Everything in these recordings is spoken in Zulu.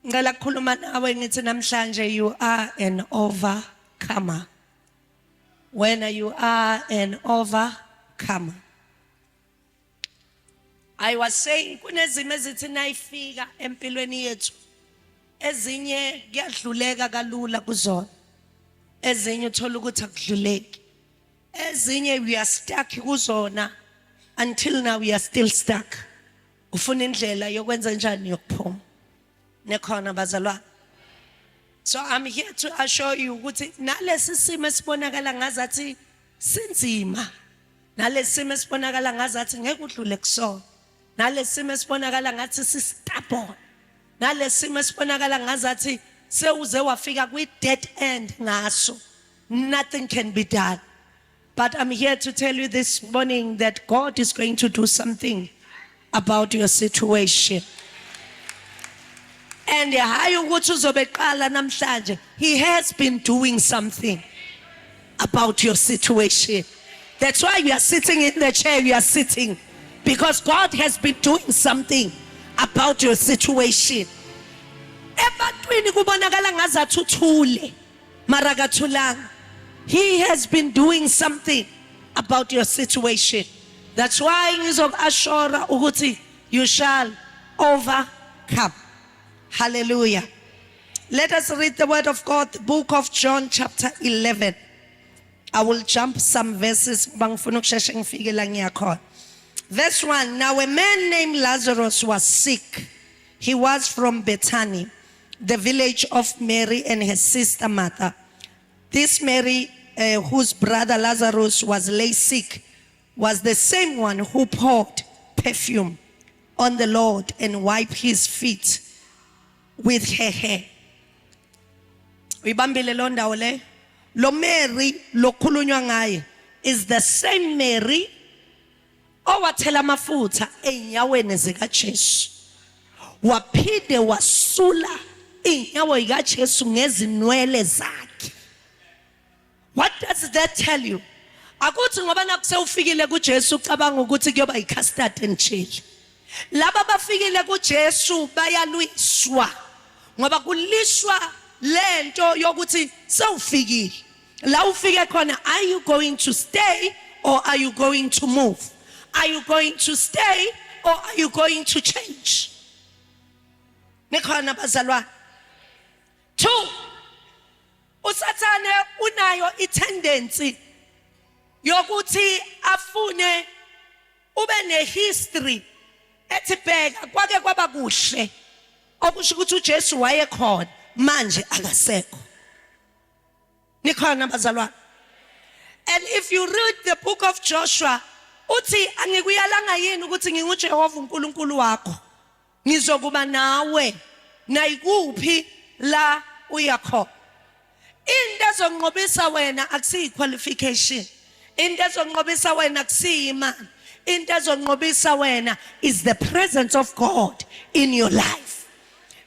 Ngicela ukukhuluma nawe ngithi namhlanje you are an overcomer. When you are an overcomer. I was saying kunezimo ezithi nayifika empilweni yethu ezinye kuyadluleka kalula kuzona. Ezinye uthola ukuthi akudluleki. Ezinye we are stuck kuzona until now we are still stuck. Ufuna indlela yokwenza njani yokuphuma. Nekhona bazalwane. So I'm here to assure you ukuthi nalesi simo esibonakala ngazathi sinzima. Nalesi simo esibonakala ngazathi ngeke udlule kusona. Nalesi simo esibonakala ngathi sistubborn. Nalesi simo esibonakala ngazathi sewuze wafika kwi dead end ngaso. Nothing can be done. But I'm here to tell you this morning that God is going to do something about your situation. And hayi ukuthi uzobeqala namhlanje, he has been doing something about your situation. That's why you are sitting in the chair you are sitting, because God has been doing something about your situation. Ebantwini kubonakala ngazathi uthule mara kathulanga. He has been doing something about your situation. That's why ngizokuashora ukuthi you shall overcome. Hallelujah. Let us read the word of God, the book of John chapter 11. I will jump some verses. Verse 1. Now a man named Lazarus was sick. He was from Bethany, the village of Mary and her sister Martha. This Mary, whose brother Lazarus was lay sick, was the same one who poured perfume on the Lord and wiped his feet with her hair. Uyibambile lo ndawo le. Lo Mary lokhulunywa ngaye is the same Mary owathela amafutha enyaweni zikaJesu. Waphinde wasula inyawo zikaJesu ngezinwele zakhe. What does that tell you? Akuthi ngoba nakusewufikile kuJesu ucabanga ukuthi kuyoba yicustard and chill. Laba bafikile kuJesu bayalwiswa. Ngoba kulishwa lento yokuthi sewufikile. La ufike khona, are you going to stay or are you going to move? Are you going to stay or are you going to change? Nekhona bazalwane. 2. Usathane unayoitendency yokuthi afune ube nehistory ethi bheka kwake kwaba kuhle okusho ukuthi uJesu wayekhona manje akasekho. Nikhona bazalwane. And if you read the book of Joshua, uthi angikuyalanga yini ukuthi nginguJehova uNkulunkulu wakho ngizokuba nawe nayikuphi la uyakhona. Into ezonqobisa wena akusiyi qualification. Into ezonqobisa wena akusiyi imali. Into ezonqobisa wena is the presence of God in your life.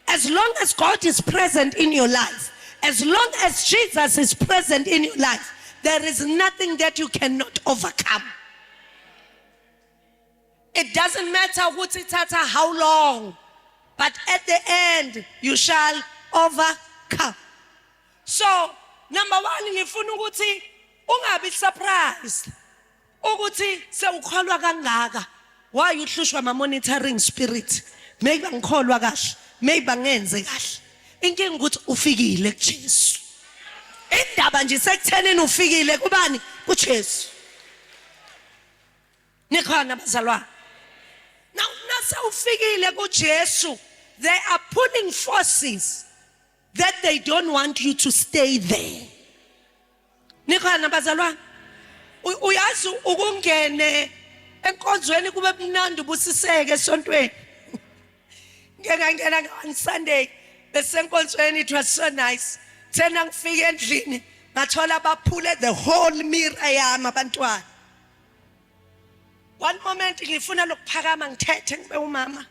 As long as God is present in your life, as long as Jesus is present in your life, there is nothing that you cannot overcome. It doesn't matter how long, but at the end you shall overcome. So, number 1, ngifuna ukuthi ungabi surprised ukuthi sewukholwa kangaka. Why uhlushwa ama monitoring spirit? Maybe ngikholwa kahle, maybe ngenze kahle. Inkinga ukuthi ufikile kuJesu. Indaba nje sekuthenini ufikile kubani? kuJesu. Nikhona bazalwane. Now nase ufikile kuJesu, they are pulling forces that they don't want you to stay there. Nikhona bazalwane. Uyazi ukungene enkonzweni kube mnandi ubusiseke esontweni. Ngiyangena on Sunday besenkonzweni, it was so nice. Thena ngifike endlini ngathola baphule the whole mirror yami abantwana. One moment ngifuna lokuphakama ngithethe ngibe umama.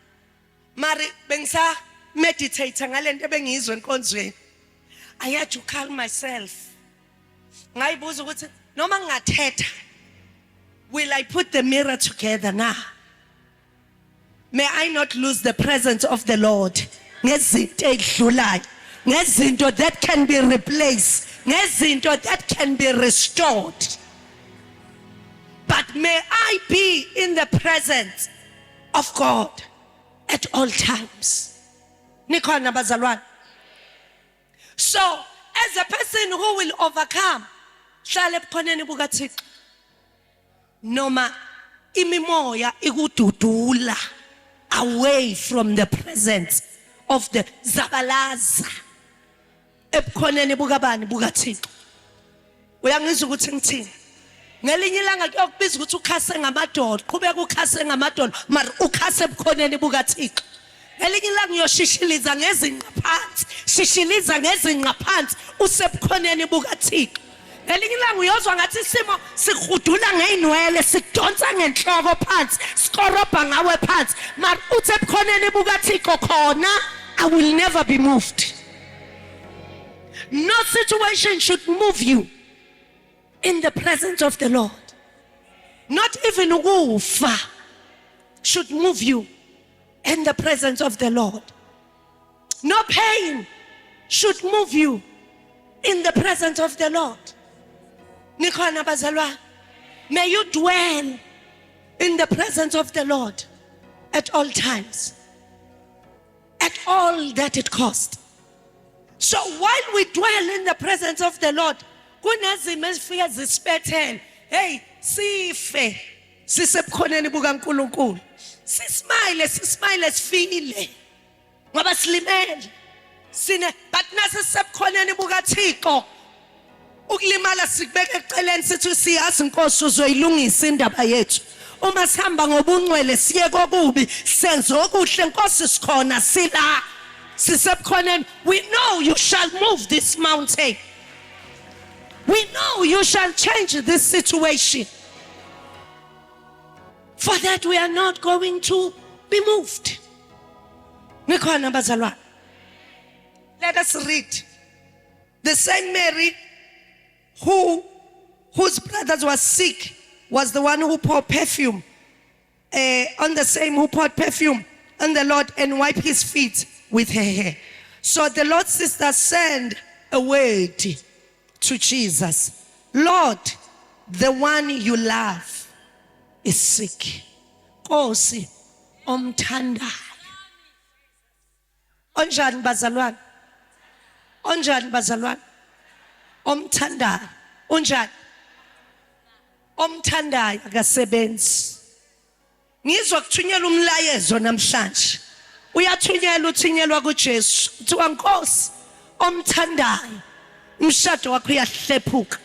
Mari bengisa meditate ngalento ebengizwe enkonzweni. I had to calm myself. Ngayibuza ukuthi noma ngingathetha, will I put the mirror together now? May I not lose the presence of the Lord. ngezinto ezidlulayo, ngezinto that can be replaced, ngezinto that can be restored. But may I be in the presence of God at all times. Nikhona bazalwane. So, as a person who will overcome, hlala ebukhoneni bukaThixo. Noma imimoya ikududula away from the presence of the zabalaza. Ebukhoneni bukabani bukaThixo. Uyangizwa ukuthi ngithini? Ngelinye ilanga kuyokubiza ukuthi ukhase ngamadolo, qhubeka ukhase ngamadolo, mara ukhase ebukhoneni bukaThixo. Ngelinye ilanga uyoshishiliza ngezinqa phansi, shishiliza ngezinqa phansi usebukhoneni bukaThixo. Ngelinye ilanga uyozwa ngathi isimo sikhudula ngeinwele, sikudonsa ngenhloko phansi, sikorobha ngawe phansi, mara uthi ebukhoneni bukaThixo khona I will never be moved. No situation should move you in the presence of the Lord. Not even ukufa should move you in the presence of the Lord. No pain should move you in the presence of the Lord. Nikhona bazalwane. May you dwell in the presence of the Lord at all times, at all that it cost. So while we dwell in the presence of the Lord, kunezimo ezifika zisipethele. Hey, sife sisebukhoneni bukaNkulunkulu. Sismile sifile. Ngoba silimele. But nase sisebukhoneni bukaThixo. Ukulimala sikubeka eceleni sithi siyazi Nkosi uzoyilungisa indaba yethu. Uma sihamba ngobungcwele siye kokubi, senze okuhle Nkosi sikhona sila. Sisebukhoneni, we know you shall move this mountain. We know you shall change this situation. For that we are not going to be moved. Nikhona bazalwane. Let us read. The same Mary whose brothers were sick was the one who poured perfume on the same who poured perfume on the Lord and wiped his feet with her hair. So the Lord's sister sent a word to Jesus. Lord, the one you love is sick. Nkosi omthandayo. Onjani bazalwane? Onjani bazalwane? Omthandayo. Onjani? Omthandayo akasebenzi. Ngizwa kuthunyelwa umlayezo namhlanje. Uyathunyelwa uthunyelwa kuJesu. Kuthiwa Nkosi omthandayo. Umshado wakho uyahlephuka.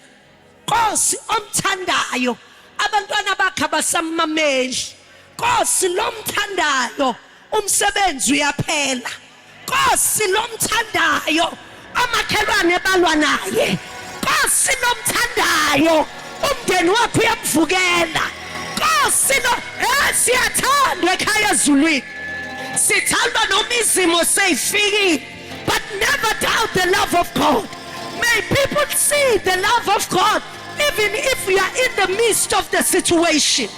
Nkosi omthandayo. Abantwana bakhe abasamameli. Nkosi lomthandayo. Umsebenzi uyaphela. Nkosi lomthandayo. Amakhelwane balwa naye. Nkosi lomthandayo. Umndeni wakho uyamvukela. Nkosi siyathandwa ekhaya ezulwini. Sithandwa noma izimo seyifikile. But never doubt the love of God. May people see the love of God even if we are in the midst of the situation.